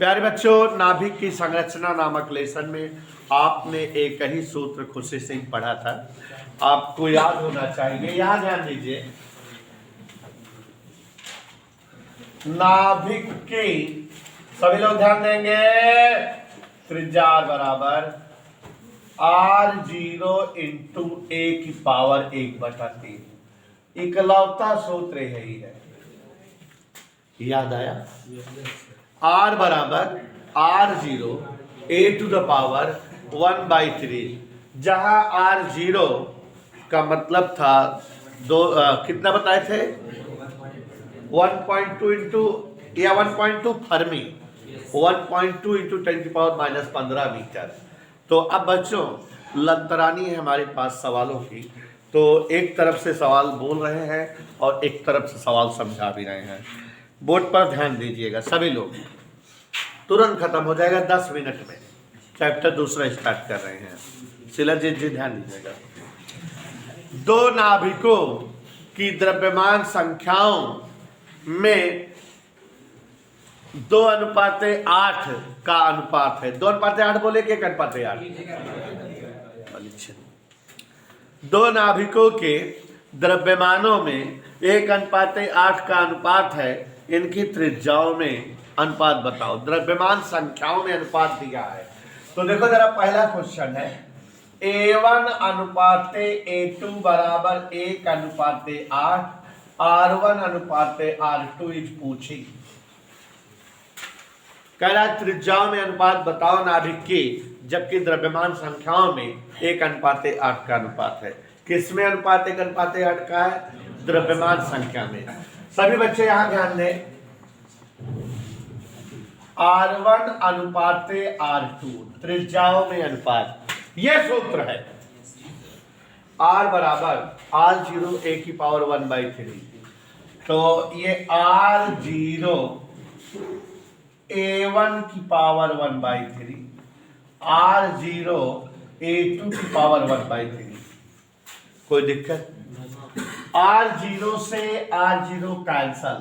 प्यारे बच्चों, नाभिक की संरचना नामक लेसन में आपने एक ही सूत्र खुशी से पढ़ा था, आपको याद होना चाहिए। यहां ध्यान दीजिए, नाभिक की सभी लोग ध्यान देंगे, त्रिज्या R बराबर R0 इंटू A की पावर 1/3। इकलौता सूत्र यही है, याद आया? R बराबर R0 A to the power 1/3, जहां R0 का मतलब था कितना बताए थे? 1.2 इंटू या 1.2 फर्मी, 1.2 इंटू 10⁻⁻15 मीटर। तो अब बच्चों लंतरानी है हमारे पास सवालों की, तो एक तरफ से सवाल बोल रहे हैं और एक तरफ से सवाल समझा भी रहे हैं। बोर्ड पर ध्यान दीजिएगा सभी लोग, तुरंत खत्म हो जाएगा 10 मिनट में। चैप्टर दूसरा स्टार्ट कर रहे हैं, शिलाजीत जी ध्यान दीजिएगा। दो नाभिकों की द्रव्यमान संख्याओं में 2:8 का अनुपात है। 2:8 बोले कि 1:8? दो नाभिकों के द्रव्यमानों में 1:8 का अनुपात है। इनकी त्रिज्याओं में अनुपात बताओ। द्रव्यमान संख्याओं में अनुपात दिया है, तो देखो जरा पहला क्वेश्चन है A1 अनुपात A2 बराबर 1:8, R1 अनुपात R2 इज पूछी। कह रहा त्रिज्याओं में अनुपात बताओ नाभिक की, जबकि द्रव्यमान संख्याओं में 1:8 का अनुपात है। किसमें अनुपात 1:8 का है? द्रव्यमान संख्या में। सभी बच्चे यहां ध्यान दें, R1 अनुपात R2 त्रिज्याओं में अनुपात, यह सूत्र है। R बराबर R0 A की पावर 1/3, तो ये R0 A1 की पावर 1/3, R0 A2 की पावर 1/3। कोई दिक्कत? R0 से R0 कैंसल,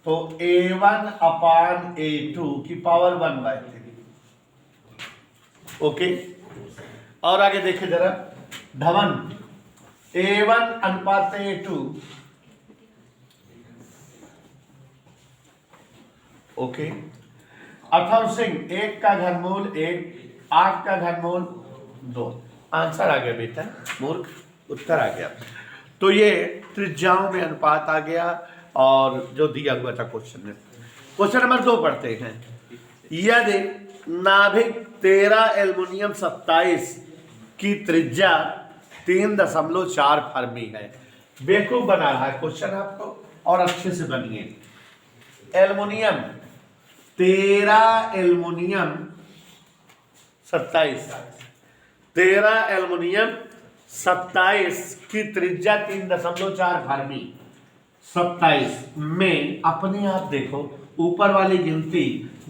तो A1 अपान A2 की पावर 1/3। ओके, और आगे देखिए जरा, धवन A1 अनुपात A2, ओके। अथर्व सिंह 1 का घनमूल 1, 8 का घनमूल 2। आंसर आ गया बेटा, मूर्ख, उत्तर आ गया। तो ये त्रिज्याओं में अनुपात आ गया, और जो दिया हुआ था क्वेश्चन में। क्वेश्चन नंबर 2 पढ़ते हैं। यदि नाभिक 13 एल्युमिनियम 27 की त्रिज्या 3.4 फर्मी है। बेवकूफ बना रहा है क्वेश्चन आपको, और अच्छे से बनिए। एल्युमिनियम 13 एल्युमिनियम 27, 13 एल्युमिनियम 27 की त्रिज्या 3.4 फर्मी 27 में, अपने आप देखो ऊपर वाली गिनती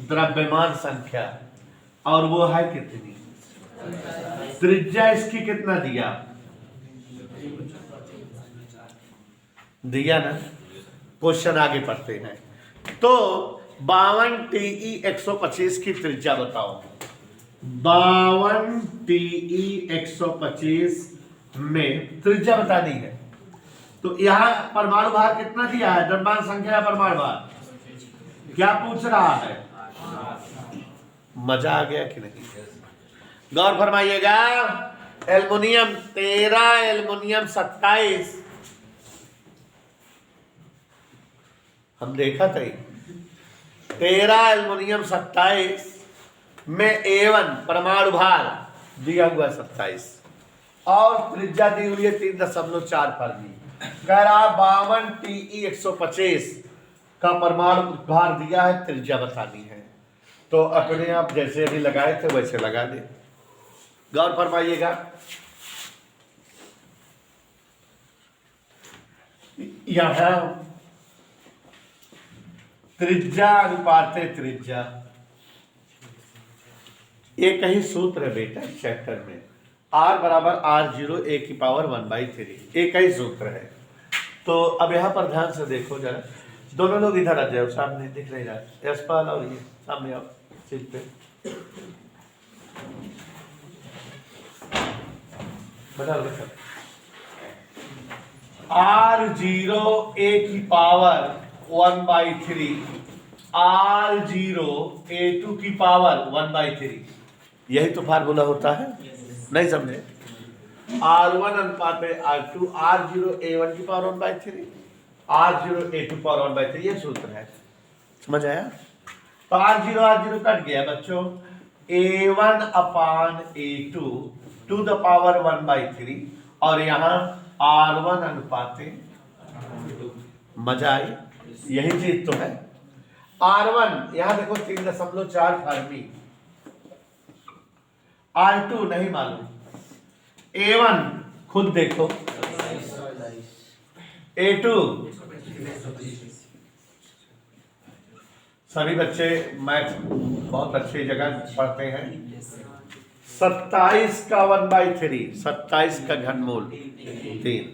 द्रव्यमान संख्या, और वो है कितनी? त्रिज्या इसकी कितना दिया? दिया ना। क्वेश्चन आगे पढ़ते हैं। तो 52 TE 125 की त्रिज्या बताओ। 52 TE 125 में त्रिज्या बतानी है, तो यहां परमाणु भार कितना दिया है? द्रव्यमान संख्या या परमाणु भार? क्या पूछ रहा है? मजा आ गया कि नहीं? गौर फरमाइएगा। एल्युमिनियम 13 एल्युमिनियम 27 हम देखा था, 13 एल्युमिनियम 27 में A1 परमाणु भार दिया हुआ 27 और त्रिज्या दी हुई है 3.4 फर्मी। कह रहा 52 TE 125 का परमाणु भार दिया है, त्रिज्या बतानी है। तो अपने आप जैसे अभी लगाए थे वैसे लगा दे। गौर फरमाइएगा। यहां त्रिज्या अनुपात त्रिज्या, एक ही सूत्र है बेटा चैप्टर में। R बराबर R0 A की पावर 1/3, एक ही सूत्र है। तो अब यहां पर ध्यान से देखो जरा, दोनों लोग इधर आ जाओ, सामने दिख नहीं रहा। यशपाल और ये सामने आओ सीट पे। बता दो R0 a की पावर 1/3 R0 a2 की पावर 1/3, यही तो फार्मूला होता है। नहीं समझे? R1 अनुपात R2, R0 a1 की पावर 1/3 R0 a2 पावर 1/3, ये सूत्र है। समझ आया? तो R0 कट गया बच्चों। a1 upon a2 to the power 1/3 और यहाँ R1 अनुपात, मजा आई? यही चीज तो है। R1 यहां देखो 3.4 फर्मी, R2 नहीं मालूम, A1 खुद देखो, A2 सभी बच्चे मैथ बहुत अच्छी जगह पढ़ते हैं। 27 का 1/3, 27 का घनमूल 3,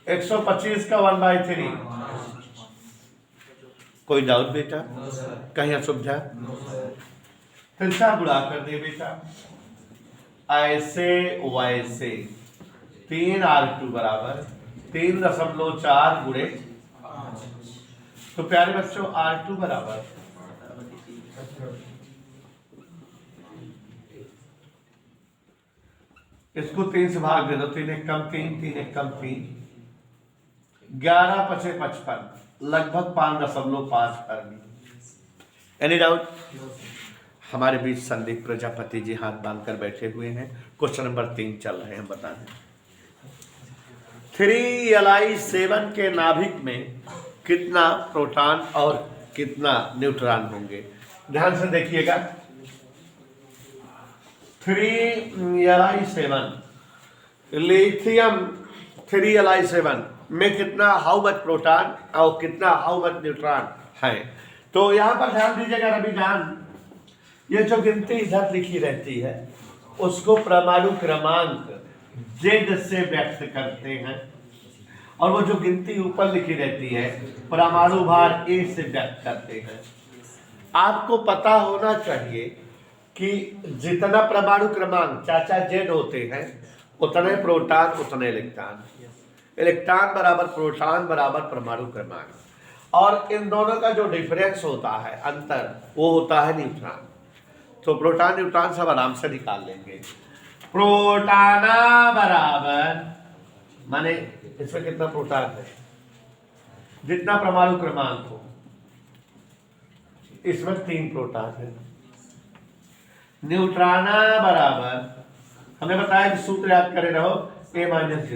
125 का 1/3। कोई डाउट बेटा? कहीं असुविधा? तिरछा गुणा कर दे बेटा, ऐसे वैसे। 3R2 बराबर 3.4 गुणे, तो प्यारे बच्चों R2 बराबर इसको 3 से भाग दे दो, 3 एक कम 3, 3 एक कम 3, 11 × 5 = 55, लगभग 5.5 फर्मी। Any doubt? हमारे बीच संदीप प्रजापति जी हाथ बांधकर बैठे हुए हैं। क्वेश्चन नंबर 3 चल रहे हैं, बता दें। 3Li7 के नाभिक में कितना प्रोटॉन और कितना न्यूट्रॉन होंगे? ध्यान से देखिएगा। 3Li7 लिथियम 3Li7 में कितना, हाउ मच प्रोटॉन और कितना हाउ मच न्यूट्रॉन है? तो यहां पर ध्यान दीजिएगा रवि जान, ये जो गिनती इधर लिखी रहती है उसको परमाणु क्रमांक Z से व्यक्त करते हैं, और वो जो गिनती ऊपर लिखी रहती है परमाणु भार A से व्यक्त करते हैं। आपको पता होना चाहिए कि जितना परमाणु क्रमांक चाचा Z होते हैं उतने प्रोटॉन उतने इलेक्ट्रॉन, इलेक्ट्रॉन बराबर प्रोटॉन बराबर परमाणु क्रमांक, और इन दोनों का जो डिफरेंस होता है, अंतर, वो होता है न्यूट्रॉन। तो प्रोटॉन न्यूट्रॉन सब आराम से निकाल लेंगे। प्रोटॉना बराबर, माने इसमें कितना प्रोटॉन है, जितना परमाणु क्रमांक हो, इसमें 3 प्रोटॉन है। न्यूट्रॉना बराबर, हमने बताया कि सूत्र याद करे रहो, A - Z।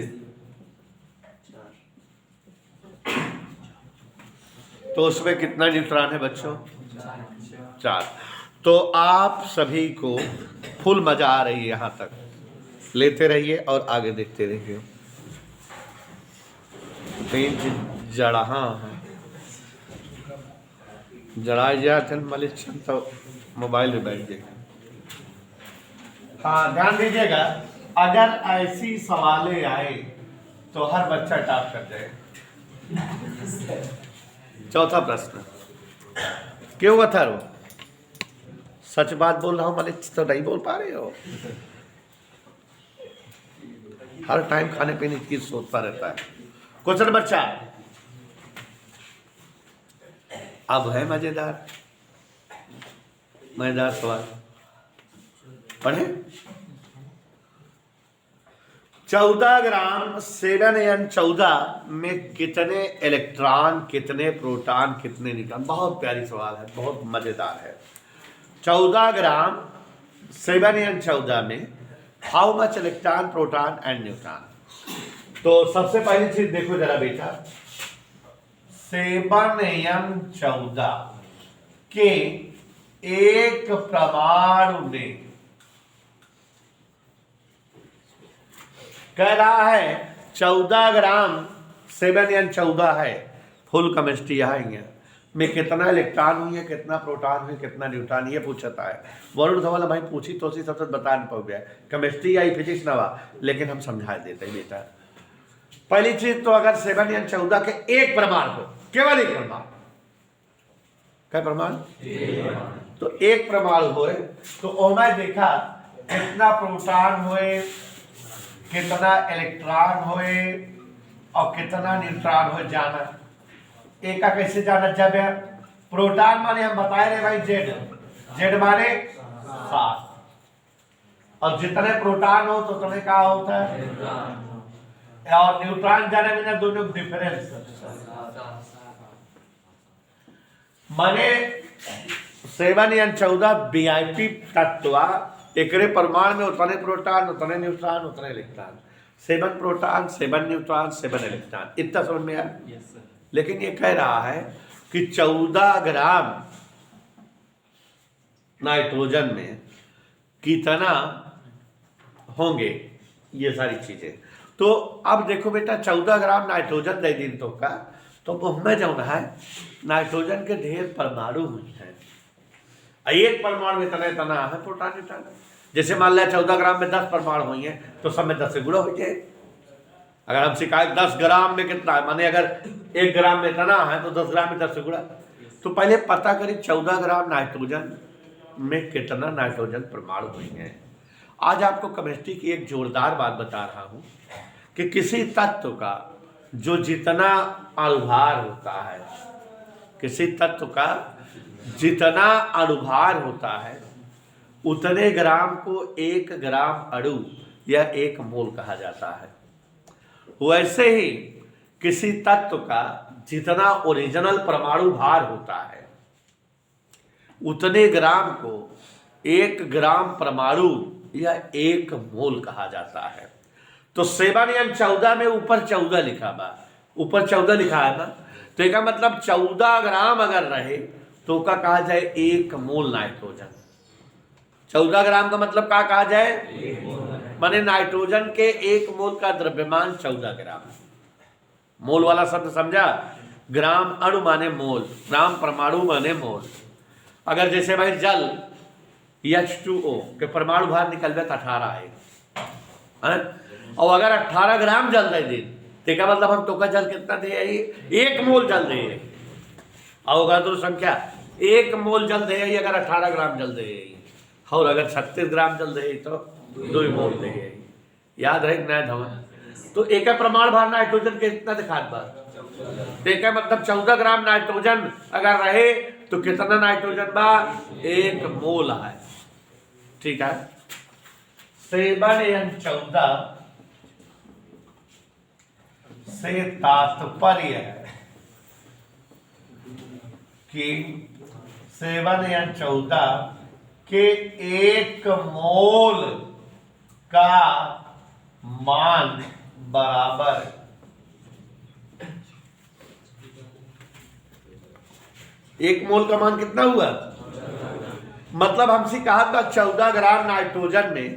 तो उसमें कितना न्यूट्रॉन है बच्चों? 4। तो आप सभी को फुल मजा आ रही है, यहां तक लेते रहिए और आगे देखते रहिए। 3 जड़ा, हाँ जड़ा जाते मलिक तो मोबाइल में बैठ जाएगा। हाँ ध्यान दीजिएगा, अगर ऐसी सवालें आए तो हर बच्चा टॉप कर जाए। चौथा प्रश्न, क्यों अथर्व? सच बात बोल रहा हूं, मलिक तो नहीं बोल पा रहे हो। हर टाइम खाने पीने की सोचता रहता है। क्वेश्चन नंबर 4 अब है मजेदार सवाल, पढ़े। 14 ग्राम 7N14 में कितने इलेक्ट्रॉन, कितने प्रोटॉन, कितने न्यूट्रॉन? बहुत प्यारी सवाल है, बहुत मजेदार है। 14 ग्राम 7N14 में how much electron, proton and neutron? तो सबसे पहली चीज देखो जरा बेटा, 7N14 के एक परमाणु में कह रहा है 14 ग्राम 7N14 है, फुल केमिस्ट्री आएंगे में कितना इलेक्ट्रॉन हुई है, कितना प्रोटॉन हुई, कितना न्यूट्रॉन, ये पूछता है। वरुण धवल भाई पूछी तो सब बता नहीं पाओ गया, केमिस्ट्री या फिजिक्स ना, लेकिन हम समझा देते हैं बेटा। पहली चीज तो अगर 7 या 14 के एक प्रमाण हो, केवल एक प्रमाण, क्या प्रमाण? तो एक प्रमाण होए तो ओमें देखा कितना प्रोटॉन होए, कितना इलेक्ट्रॉन होए और कितना न्यूट्रॉन हो जाना। एक का कैसे जाना? जब प्रोटॉन माने हम बताए रहे भाई जेड, जेड माने 7, और जितने प्रोटॉन हो तो उतने का होता है, और न्यूट्रॉन जाने बिना दोनों डिफरेंस माने 7 या 14 वीआईपी तत्व, एकरे परमाणु में उतने प्रोटॉन, उतने न्यूट्रॉन, उतने इलेक्ट्रॉन, 7 प्रोटॉन, 7 न्यूट्रॉन, 7 इलेक्ट्रॉन, इतना समझ में आया? लेकिन ये कह रहा है कि 14 ग्राम नाइट्रोजन में कितना होंगे ये सारी चीजें। तो अब देखो बेटा 14 ग्राम नाइट्रोजन दे दी तो का, तो उसमें जो है नाइट्रोजन के ढेर परमाणु हुई हैं, एक परमाणु इतना इतना है प्रोटॉन न्यूट्रॉन। जैसे मान लिया 14 ग्राम में 10 परमाणु हुई हैं तो सब में 10 से गुणा हो जाए। अगर हम शिकायत 10 ग्राम में कितना है, माने अगर 1 ग्राम में इतना है तो 10 ग्राम में 10 से गुणा। तो पहले पता करें 14 ग्राम नाइट्रोजन में कितना नाइट्रोजन परमाणु हुई हैं। आज आपको केमिस्ट्री की एक जोरदार बात बता रहा हूं कि किसी तत्व का जो जितना अणुभार होता है, किसी तत्व का जितना अणुभार होता है उतने ग्राम को 1 ग्राम अणु या 1 मोल कहा जाता है। वैसे ही किसी तत्व का जितना ओरिजिनल परमाणु भार होता है उतने ग्राम को 1 ग्राम परमाणु या 1 मोल कहा जाता है। तो 7 या 14 में ऊपर 14 लिखा बा, ऊपर 14 लिखा है ना, तो इसका मतलब 14 ग्राम अगर रहे तो का कहा जाए 1 मोल नाइट्रोजन। 14 ग्राम का मतलब क्या कहा जाए? माने नाइट्रोजन के 1 मोल का द्रव्यमान 14 ग्राम। मोल वाला शब्द समझा? ग्राम अणु माने मोल, ग्राम परमाणु माने मोल। अगर जैसे भाई जल H2O के परमाणु भार निकलवे तो 18 है, और अगर 18 ग्राम जल दे दी तो क्या मतलब हम तो का जल कितना दे? 1 मोल जल दे, और अगर तो संख्या 1 मोल जल दे अगर 18 ग्राम जल दे, और अगर 36 ग्राम जल दे तो 2 मोल दे। याद रहे नया धवन। तो एक प्रमाण भार नाइट्रोजन के कितना दिखा बार, तो एक मतलब 14 ग्राम नाइट्रोजन अगर रहे तो कितना नाइट्रोजन बा? 1 मोल है। ठीक है। 7 या 14 से तात्पर्य है कि 7 या 14 के 1 मोल का मान बराबर 1 मोल का मान कितना हुआ? मतलब हमसे कहा था 14 ग्राम नाइट्रोजन में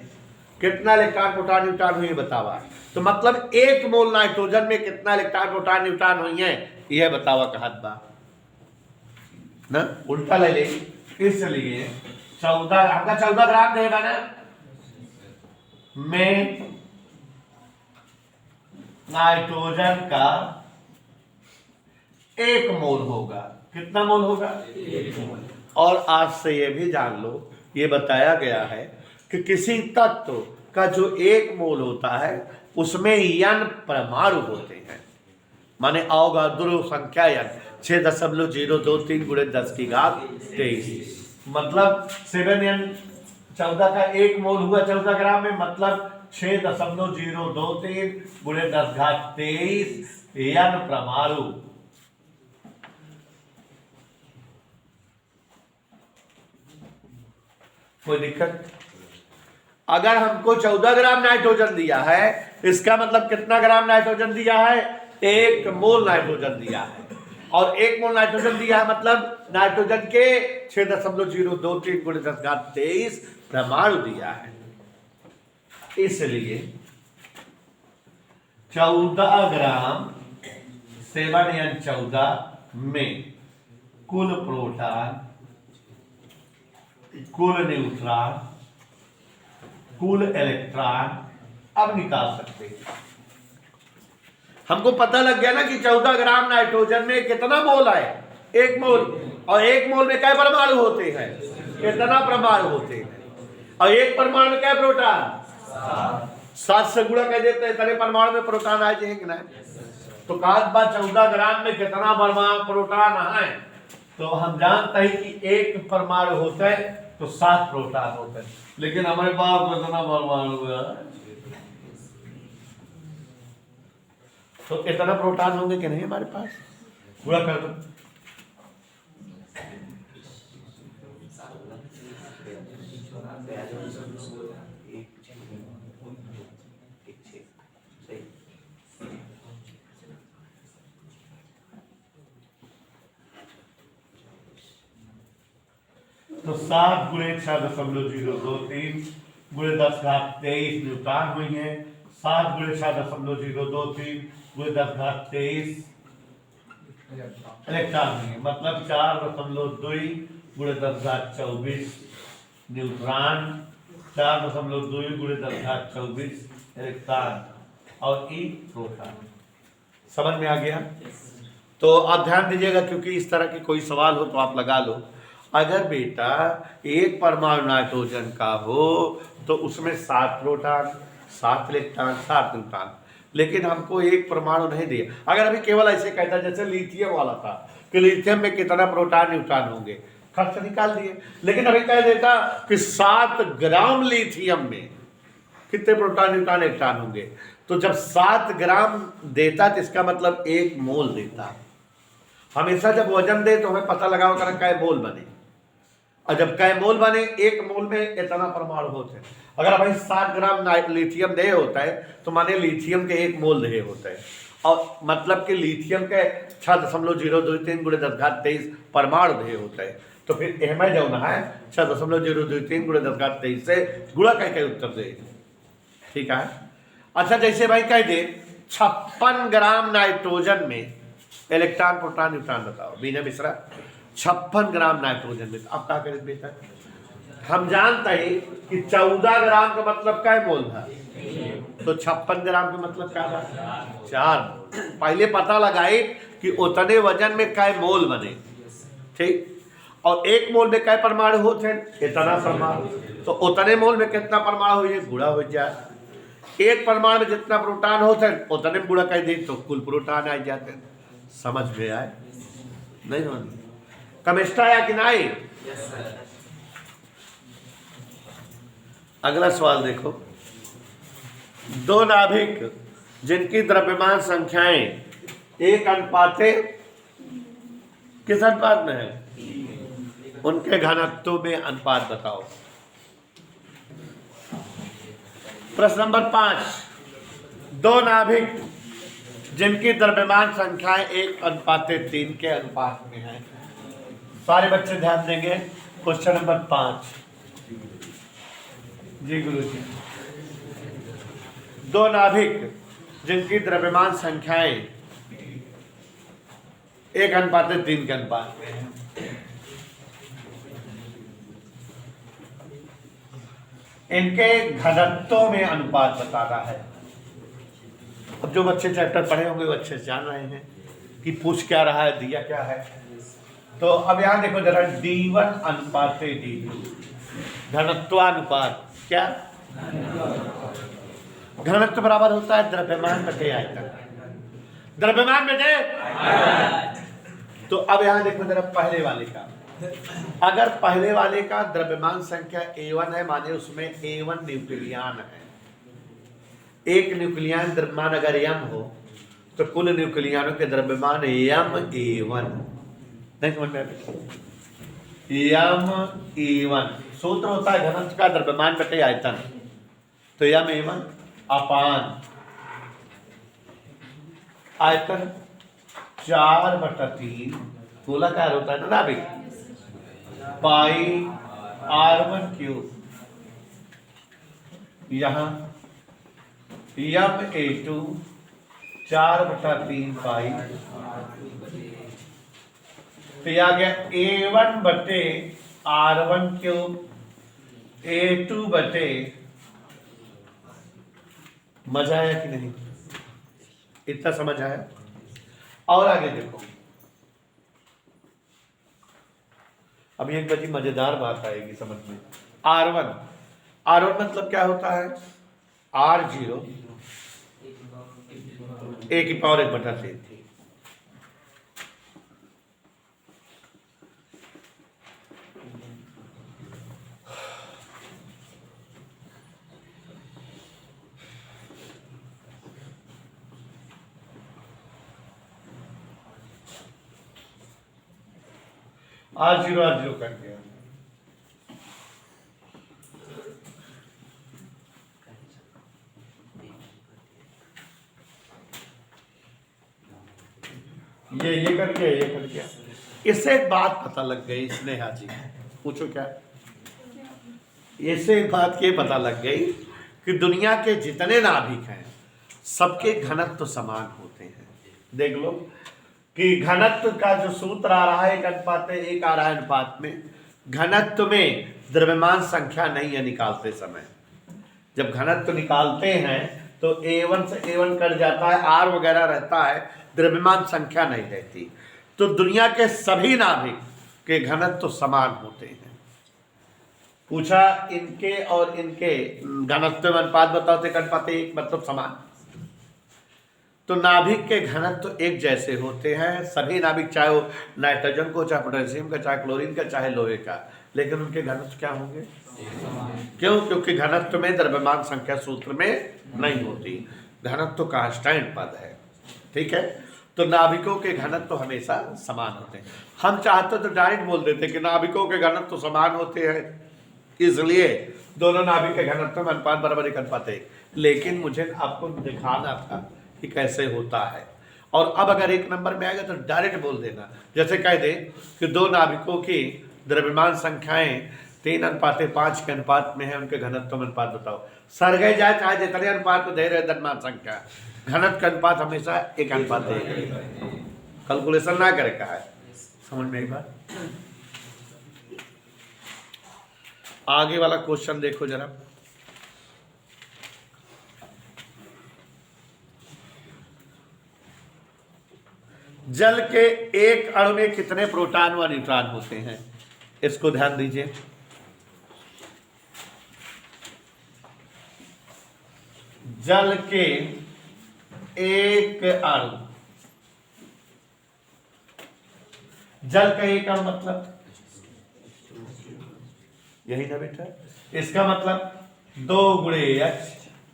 कितना इलेक्ट्रॉन प्रोटॉन न्यूट्रॉन हुई बतावा, तो मतलब 1 मोल नाइट्रोजन में कितना इलेक्ट्रॉन प्रोटॉन न्यूट्रॉन हुई है यह बतावा कहत बा ना। उल्टा ले ले, इसलिए 14 हमका 14 ग्राम देगा ना में नाइट्रोजन का 1 मोल होगा। कितना मोल होगा? 1 मोल। और आज से ये भी जान लो, ये बताया गया है कि किसी तत्व का जो 1 मोल होता है उसमें n परमाणु होते हैं, माने अवगाद्रो संख्या n 6.023 गुणे 10 की घात 23। मतलब 7 या 14 का 1 मोल हुआ 14 ग्राम में, मतलब 6.023 गुणे 10 घात 23 n परमाणु। कोई दिक्कत? अगर हमको 14 ग्राम नाइट्रोजन दिया है, इसका मतलब कितना ग्राम नाइट्रोजन दिया है? 1 मोल नाइट्रोजन दिया है, और 1 मोल नाइट्रोजन दिया है मतलब नाइट्रोजन के 6.023 गुणे 10 घात 23 परमाणु दिया है। इसलिए 14 ग्राम 7 या 14 में कुल प्रोटॉन, कुल न्यूट्रॉन, कुल इलेक्ट्रॉन अब निकाल सकते हैं। हमको पता लग गया ना कि 14 ग्राम नाइट्रोजन में कितना मोल है, 1 मोल, और 1 मोल में क्या परमाणु होते हैं, कितना परमाणु होते हैं, और 1 परमाणु में क्या प्रोटॉन, 7 से गुणा कर देते हैं, इतने परमाणु में प्रोटॉन आ जाएंगे ना। तो कहा 14 ग्राम में कितना परमाणु प्रोटॉन है, तो हम जानते हैं कि 1 परमाणु होता है तो 7 प्रोटॉन होते हैं, लेकिन हमारे पास कितना परमाणु है, तो इतना प्रोटॉन होंगे कि नहीं हमारे पास, पूरा कर दो। तो 7 गुणे 6.023 गुणे 10⁻23 न्यूटन हुई है। 7 गुणे 6.023 गुणे 10⁻23 इलेक्ट्रॉन हुई है, मतलब 4.2 गुणे 10⁻24 न्यूट्रॉन, 4.2 गुणे 10⁻24 इलेक्ट्रॉन और ई प्रोटॉन। समझ में आ गया? तो आप ध्यान दीजिएगा, क्योंकि इस तरह की कोई सवाल हो तो आप लगा लो। अगर बेटा 1 परमाणु नाइट्रोजन का हो तो उसमें 7 प्रोटॉन, 7 इलेक्ट्रॉन, 7 न्यूट्रॉन, लेकिन हमको 1 परमाणु नहीं दिया। अगर अभी केवल ऐसे कहता जैसे लिथियम वाला था कि लिथियम में कितना प्रोटॉन न्यूट्रॉन होंगे, खर्च निकाल दिए, लेकिन अभी कह देता कि 7 ग्राम लिथियम में कितने प्रोटॉन, न्यूट्रॉन, इलेक्ट्रॉन होंगे, तो जब 7 ग्राम देता तो इसका मतलब 1 मोल देता। हमेशा जब वजन दे तो हमें पता लगाओ करना कै मोल बने, और जब कै मोल बने, 1 मोल में इतना परमाणु होते हैं। अगर भाई 7 ग्राम लिथियम दे होता है तो माने लिथियम के 1 मोल दे होता है, और मतलब कि लिथियम के 6.023 गुणे 10⁻23 परमाणु दे होता है, तो फिर एम जो है 6.023 गुणे 10⁻23 से गुणा करके उत्तर दे। ठीक है। अच्छा, जैसे भाई कह दे 56 ग्राम नाइट्रोजन में इलेक्ट्रॉन, प्रोटॉन, न्यूट्रॉन बताओ बीना मिश्रा। 56 ग्राम नाइट्रोजन में आप क्या करें बेटा, हम जानते हैं कि 14 ग्राम का मतलब क्या मोल था, तो 56 ग्राम का मतलब क्या था, 4 मोल। पहले पता लगाए कि उतने वजन में क्या मोल बने, ठीक, और 1 मोल में क्या परमाणु होते हैं, इतना परमाणु, तो उतने मोल में कितना परमाणु हो जाए, गुणा हो जाए। 1 परमाणु में जितना प्रोटॉन होते हैं उतने में गुणा कर दे तो कुल प्रोटॉन आ जाते हैं। समझ में आए? नहीं समझ? कमिस्ट आया कि नहीं? अगला सवाल देखो। 2 नाभिक जिनकी द्रव्यमान संख्याएं 1:, किस अनुपात में है, उनके घनत्व में अनुपात बताओ। प्रश्न नंबर 5। 2 नाभिक जिनकी द्रव्यमान संख्याएं 1:3 के अनुपात में है। सारे बच्चे ध्यान देंगे। क्वेश्चन नंबर 5 जी गुरु जी। 2 नाभिक जिनकी द्रव्यमान संख्याएं 1:3 के अनुपात में है। इनके घनत्व में अनुपात बताना है। अब जो बच्चे चैप्टर पढ़े होंगे वो अच्छे से जान रहे हैं कि पूछ क्या रहा है, दिया क्या है। तो अब यहां देखो जरा, D1:D2 घनत्वानुपात, क्या घनत्व बराबर होता है द्रव्यमान बटे आयतन, द्रव्यमान बटे। तो अब यहां देखो जरा पहले वाले का, अगर पहले वाले का द्रव्यमान संख्या A1 है, माने उसमें A1 न्यूक्लियन है। एक न्यूक्लियन द्रव्यमान अगर m हो तो कुल न्यूक्लियनों के द्रव्यमान MA1। नहीं समझ में? MA1 सूत्र होता है घनत्व का द्रव्यमान बटे आयतन, तो MA1 अपान आयतन 4/3 गोलाकार होता है ना नाभिक, पाई r1⁵। यहाँ MA2 4/3 पाई, तो आ गया A1/r1⁵, A2 मजा आया कि नहीं, इतना समझ आया। और आगे देखो, अभी एक बड़ी मजेदार बात आएगी समझ में। R1 मतलब क्या होता है? R0 a⁴ थी। R0 कर दिया। ये कर दिया। इससे एक बात पता लग गई स्नेहा जी, पूछो क्या? इससे एक बात ये पता लग गई कि दुनिया के जितने नाभिक हैं सबके घनत्व तो समान होते हैं। देख लो कि घनत्व का जो सूत्र आ रहा है 1:1 आ रहा है अनुपात में। घनत्व में द्रव्यमान संख्या नहीं है निकालते समय। जब घनत्व निकालते हैं तो A1 से A1 कट जाता है, R वगैरह रहता है, द्रव्यमान संख्या नहीं रहती। तो दुनिया के सभी नाभिक के घनत्व तो समान होते हैं। पूछा इनके और इनके घनत्व में अनुपात बताओ, तो 1:1 मतलब समान। तो नाभिक के घनत्व तो एक जैसे होते हैं सभी नाभिक, चाहे वो नाइट्रोजन को, चाहे पोटेशियम का, चाहे क्लोरीन का, चाहे लोहे का, लेकिन उनके घनत्व क्या होंगे? क्यों? क्योंकि घनत्व में द्रव्यमान संख्या सूत्र में नहीं होती, घनत्व तो कांस्टेंट पद है। ठीक है, तो नाभिकों के घनत्व तो हमेशा समान होते हैं। हम चाहते तो डायरेक्ट बोल देते कि नाभिकों के घनत्व तो समान होते हैं, इसलिए दोनों नाभिक के घनत्व में अनुपात बराबर 1:1। लेकिन मुझे आपको दिखाना था कि कैसे होता है। और अब अगर 1 नंबर में आएगा तो डायरेक्ट बोल देना। जैसे कह दे कि दो नाभिकों की द्रव्यमान संख्याएं 3:5 के अनुपात में है, उनके घनत्व में अनुपात बताओ। सर गए जाए चाहे जितने अनुपात को दे रहे द्रव्यमान संख्या, घनत्व का अनुपात हमेशा 1:1। कैलकुलेशन ना करे कहा है, समझ में एक बात। आगे वाला क्वेश्चन देखो जरा। जल के एक अणु में कितने प्रोटॉन व न्यूट्रॉन होते हैं? इसको ध्यान दीजिए। जल के एक अणु, जल का एक अणु मतलब यही ना बेटा, इसका मतलब 2 × H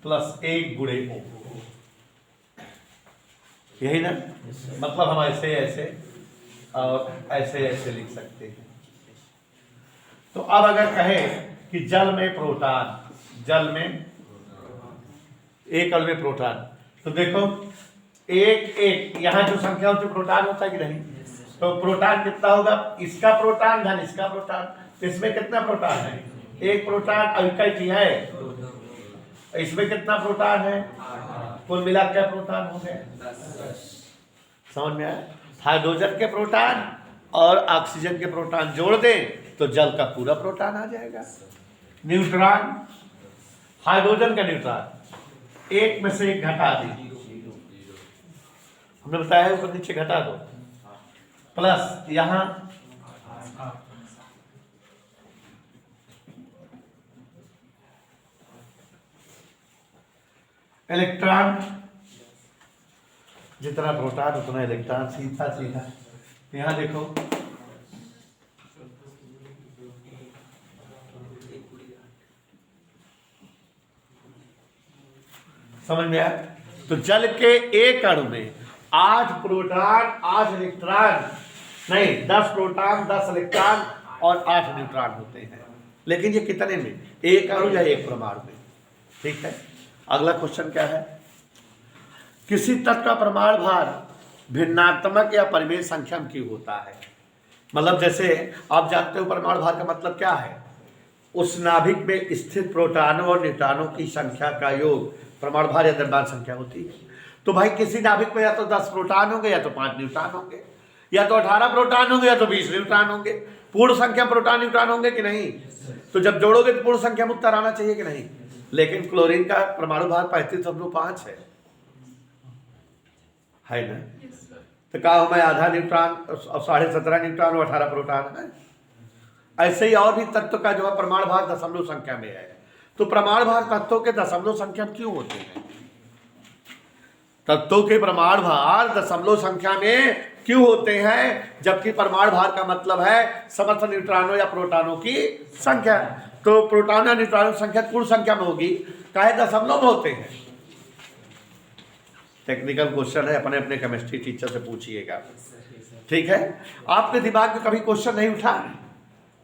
+ 1 × O, यही ना। मतलब हम ऐसे ऐसे और ऐसे ऐसे लिख सकते हैं। तो अब अगर कहें कि जल में प्रोटॉन, जल में एक अणु में प्रोटॉन, तो देखो एक यहां जो संख्या होती है प्रोटॉन होता है कि नहीं? तो प्रोटॉन कितना होगा? इसका प्रोटॉन धन इसका प्रोटॉन, तो इसमें कितना प्रोटॉन है? एक प्रोटॉन। अविकल है, इसमें कितना प्रोटॉन है? कुल मिला क्या प्रोटॉन हो गए? समझ में आया? हाइड्रोजन के प्रोटॉन और ऑक्सीजन के प्रोटॉन जोड़ दें तो जल का पूरा प्रोटॉन आ जाएगा। न्यूट्रॉन, हाइड्रोजन का न्यूट्रॉन एक में से एक घटा दी, हमने बताया ऊपर नीचे घटा दो, प्लस यहां इलेक्ट्रॉन, जितना प्रोटॉन उतना इलेक्ट्रॉन, सीधा सीधा। यहां देखो समझ में आया? तो जल के एक अणु में 8 प्रोटॉन 8 इलेक्ट्रॉन, नहीं 10 प्रोटॉन 10 इलेक्ट्रॉन और 8 न्यूट्रॉन होते हैं। लेकिन ये कितने में? एक अणु या एक परमाणु में। ठीक है, अगला क्वेश्चन क्या है? किसी तत्व का परमाणु भार भिन्नात्मक या परिमेय संख्या में क्यों होता है? मतलब जैसे आप जानते हो परमाणु भार का मतलब क्या है? उस नाभिक में स्थित प्रोटॉनों और न्यूट्रॉनों की संख्या का योग परमाणु भार या द्रव्यमान संख्या होती है। तो भाई किसी नाभिक में या तो 10 प्रोटॉन होंगे या तो 5 न्यूट्रॉन होंगे, या तो 18 प्रोटॉन होंगे या तो 20 न्यूट्रॉन होंगे। पूर्ण संख्या प्रोटॉन न्यूट्रॉन होंगे कि नहीं? तो जब जोड़ोगे तो पूर्ण संख्या में उत्तर आना चाहिए कि नहीं? लेकिन क्लोरीन का परमाणु भार 35 5 है। है ना। तो कहा मैं आधा न्यूट्रॉन और 17.5 न्यूट्रॉन और 18 प्रोटॉन है। ऐसे ही और भी तत्व का जो है प्रमाण भार दशमलव संख्या में है। तो प्रमाण भार तत्वों के दशमलव संख्या में क्यों होते हैं? तत्वों के प्रमाण भार दशमलव संख्या में क्यों होते हैं? जबकि प्रमाण भार का मतलब है समस्त न्यूट्रॉनों या प्रोटॉनों की संख्या। तो प्रोटॉन या न्यूट्रॉनों की संख्या पूर्ण संख्या में होगी, काहे दशमलव में होते हैं? टेक्निकल क्वेश्चन है, अपने अपने केमिस्ट्री टीचर से पूछिएगा, ठीक है। आपके दिमाग में कभी क्वेश्चन नहीं उठा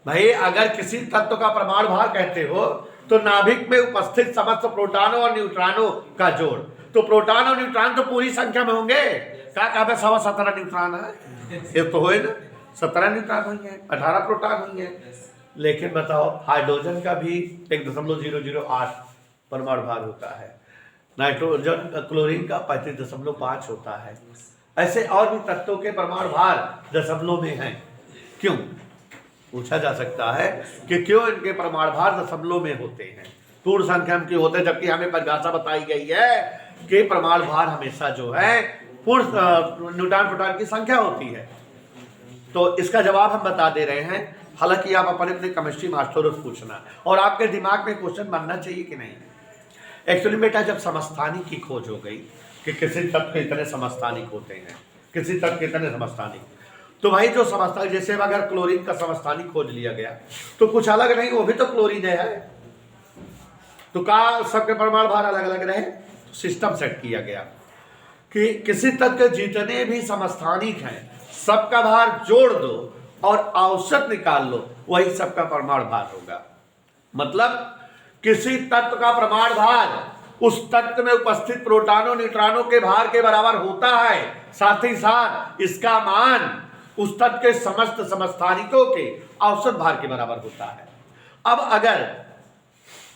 भाई, अगर किसी तत्व का प्रमाण भार कहते हो तो नाभिक में उपस्थित समस्त प्रोटॉनों और न्यूट्रॉनों का जोड़, तो प्रोटॉन और न्यूट्रॉन तो पूरी संख्या में होंगे। क्या कहा 17.5 न्यूट्रॉन है, ये तो होए ना, 17 न्यूट्रॉन होंगे, 18 प्रोटॉन होंगे। लेकिन बताओ हाइड्रोजन का भी 1.008 परमाणु भार होता है, नाइट्रोजन क्लोरीन का 35.5 होता है। ऐसे और भी तत्वों के परमाणु भार दशमलव में हैं। क्यों? पूछा जा सकता है कि क्यों इनके परमाणु भार दशमलव में होते हैं, पूर्ण संख्या में क्यों होते हैं, जबकि हमें परिभाषा बताई गई है कि परमाणु भार हमेशा जो है पूर्ण न्यूट्रॉन प्रोटॉन की संख्या होती है। तो इसका जवाब हम बता दे रहे हैं। हालांकि आप अपने अपने केमिस्ट्री मास्टरों से पूछना, और आपके दिमाग में क्वेश्चन बनना चाहिए कि नहीं। एक्चुअली बेटा जब समस्थानिक की खोज हो गई कि किसी तत्व के इतने समस्थानिक होते हैं, किसी तत्व के इतने समस्थानिक, तो भाई जो समस्थानिक, जैसे अगर क्लोरीन का समस्थानिक खोज लिया गया तो कुछ अलग नहीं, वो भी तो क्लोरीन है। तो कहा सबके परमाणु भार अलग अलग रहे, तो सिस्टम सेट किया गया कि किसी तत्व के जितने भी समस्थानिक हैं सबका भार जोड़ दो और औसत निकाल लो, वही सबका परमाणु भार होगा। मतलब किसी तत्व का परमाणु भार उस तत्व में उपस्थित प्रोटॉनों न्यूट्रॉनों के भार के बराबर होता है, साथ ही साथ इसका मान उस तत्व के समस्त समस्थानिकों के औसत भार के बराबर होता है। अब अगर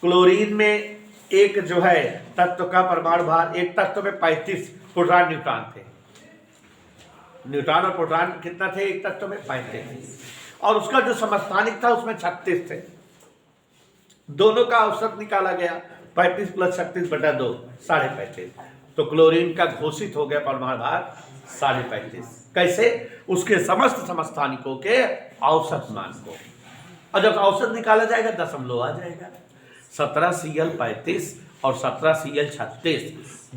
क्लोरीन में एक जो है तत्व का परमाणु भार, एक तत्व में 35 प्रोटॉन न्यूट्रॉन थे, न्यूट्रॉन और प्रोटॉन कितना थे एक तत्व में? 35, और उसका जो समस्थानिक था उसमें 36 थे। दोनों का औसत निकाला गया, 35 + 36/2 35.5। तो क्लोरीन का घोषित हो गया परमाणु भार 35.5। कैसे? उसके समस्त समस्थानिकों के औसत मान को, और जब औसत निकाला जाएगा दशमलव आ जाएगा। 17Cl35 और 17Cl36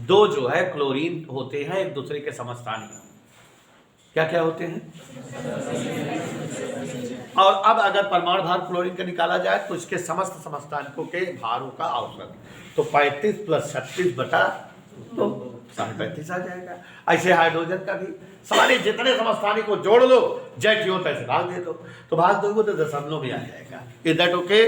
दो जो है क्लोरीन होते हैं एक दूसरे के समस्थानिक। क्या क्या होते हैं? और अब अगर परमाणु भार क्लोरीन का निकाला जाए तो इसके समस्त समस्थानिकों के भारों का औसत, तो 35 + 36/2 35 आ जाएगा। ऐसे हाइड्रोजन का भी सारे जितने समस्थानिक को जोड़ लो, जैसे हो तैसे भाग दे दो, तो भाग दोगे तो दशमलव में आ जाएगा। Is that okay?